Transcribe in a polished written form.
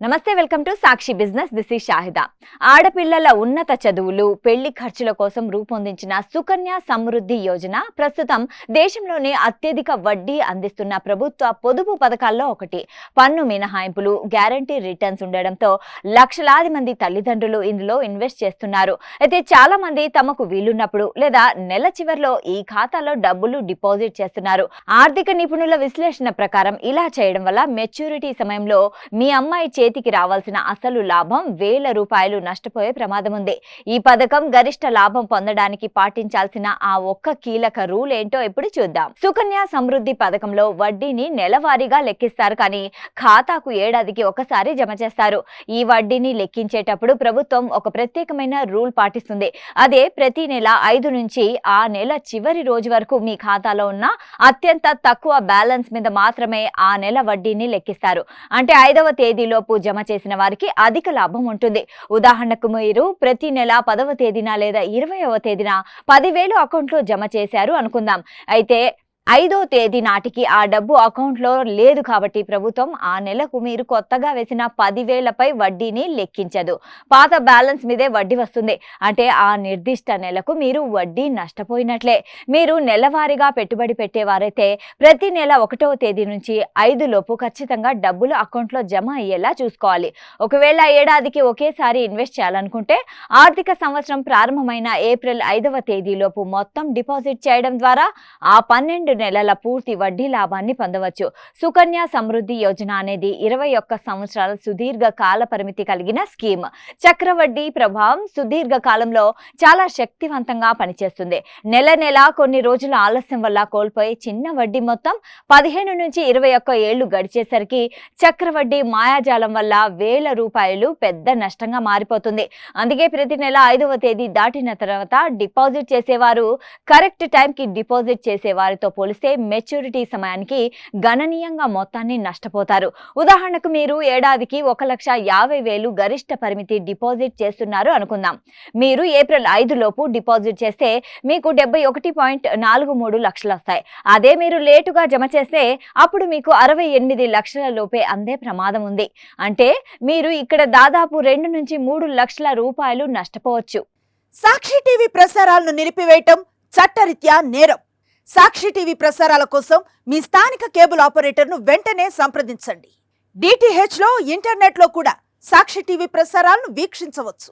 నమస్తే, welcome to Sakshi business. This is Shahida. ఆడపిల్లల ఉన్నత చదువులు, పెళ్లి ఖర్చుల కోసం రూపొందించిన సుకన్య సమృద్ధి యోజన ప్రస్తుతం దేశంలోనే అత్యధిక వడ్డీ అందిస్తున్న ప్రభుత్వ పొదుపు పథకాల్లో ఒకటి. పన్ను మినహాయింపులు, గ్యారంటీ రిటర్న్స్ ఉండడంతో లక్షలాది మంది తల్లిదండ్రులు ఇందులో ఇన్వెస్ట్ చేస్తున్నారు. అయితే చాలా మంది తమకు వీలున్నప్పుడు లేదా నెల చివరిలో ఈ ఖాతాలో డబ్బులు డిపాజిట్ చేస్తున్నారు. ఆర్థిక నిపుణుల విశ్లేషణ ప్రకారం ఇలా చేయడం వల్ల మెచ్యూరిటీ సమయంలో మీ అమ్మాయి చేతికి రావాల్సిన అసలు లాభం వేల రూపాయలు నష్టపోయే ప్రమాదం ఉంది. ఈ పథకం గరిష్ట లాభం పొందడానికి పాటించాల్సిన ఆ ఒక్క కీలక రూల్ ఏంటో ఇప్పుడు చూద్దాం. సుకన్య సమృద్ధి పథకంలో వడ్డీని నెలవారీగా లెక్కిస్తారు, కానీ ఖాతాకు ఏడాదికి ఒకసారి జమ చేస్తారు. ఈ వడ్డీని లెక్కించేటప్పుడు ప్రభుత్వం ఒక ప్రత్యేకమైన రూల్ పాటిస్తుంది. అదే ప్రతి నెల 5 నుంచి ఆ నెల చివరి రోజు వరకు మీ ఖాతాలో ఉన్న అత్యంత తక్కువ బ్యాలెన్స్ మీద మాత్రమే ఆ నెల వడ్డీని లెక్కిస్తారు. అంటే 5వ తేదీలోపు జమ చేసిన వారికి అధిక లాభం ఉంటుంది. ఉదాహరణకు మీరు ప్రతి నెల 10వ తేదీన లేదా 20వ తేదీన 10,000 అకౌంట్లో జమ చేశారు అనుకుందాం. అయితే 5వ తేదీ నాటికి ఆ డబ్బు అకౌంట్లో లేదు కాబట్టి ప్రభుత్వం ఆ నెలకు మీరు కొత్తగా వేసిన 10,000పై వడ్డీని లెక్కించదు. పాత బ్యాలెన్స్ మీదే వడ్డీ వస్తుంది. అంటే ఆ నిర్దిష్ట నెలకు మీరు వడ్డీ నష్టపోయినట్లే. మీరు నెలవారీగా పెట్టుబడి పెట్టేవారైతే ప్రతి నెల 1వ తేదీ నుంచి 5 లోపు ఖచ్చితంగా డబ్బులు అకౌంట్లో జమ అయ్యేలా చూసుకోవాలి. ఒకవేళ ఏడాదికి ఒకేసారి ఇన్వెస్ట్ చేయాలనుకుంటే ఆర్థిక సంవత్సరం ప్రారంభమైన ఏప్రిల్ 5వ తేదీలోపు మొత్తం డిపాజిట్ చేయడం ద్వారా ఆ 12 నెలల పూర్తి వడ్డీ లాభాన్ని పొందవచ్చు. సుకన్య సమృద్ధి యోజన అనేది 21 సంవత్సరాల సుదీర్ఘ కాల పరిమితి కలిగిన స్కీమ్. చక్రవడ్డీ ప్రభావం సుదీర్ఘ కాలంలో చాలా శక్తివంతంగా పనిచేస్తుంది. నెల కొన్ని రోజుల ఆలస్యం వల్ల కోల్పోయే చిన్న వడ్డీ మొత్తం 15 నుంచి 21 ఏళ్లు గడిచేసరికి చక్రవడ్డీ మాయాజాలం వల్ల వేల రూపాయలు పెద్ద నష్టంగా మారిపోతుంది. అందుకే ప్రతి నెల 5వ తేదీ దాటిన తర్వాత డిపాజిట్ చేసేవారు కరెక్ట్ టైంకి డిపాజిట్ చేసేవారితో పోలిస్తే మెచ్యూరిటీ సమయానికి గణనీయంగా మొత్తాన్ని నష్టపోతారు. ఉదాహరణకు మీరు ఏడాదికి 1,50,000 గరిష్ట పరిమితి డిపాజిట్ చేస్తున్నారు అనుకుందాం. మీరు ఏప్రిల్ 5 లోపు డిపాజిట్ చేస్తే మీకు 71.43 లక్షలు వస్తాయి. అదే మీరు లేటుగా జమ చేస్తే అప్పుడు మీకు 68 లక్షల లోపే అందే ప్రమాదం ఉంది. అంటే మీరు ఇక్కడ దాదాపు 2 నుంచి 3 లక్షల రూపాయలు నష్టపోవచ్చు. సాక్షి టీవీ ప్రసారాలను నిలిపివేయటం చట్టరీత్యా నేరం. సాక్షి టీవీ ప్రసారాల కోసం మీ స్థానిక కేబుల్ ఆపరేటర్ను వెంటనే సంప్రదించండి. DTHలో ఇంటర్నెట్లో కూడా సాక్షి టీవీ ప్రసారాలను వీక్షించవచ్చు.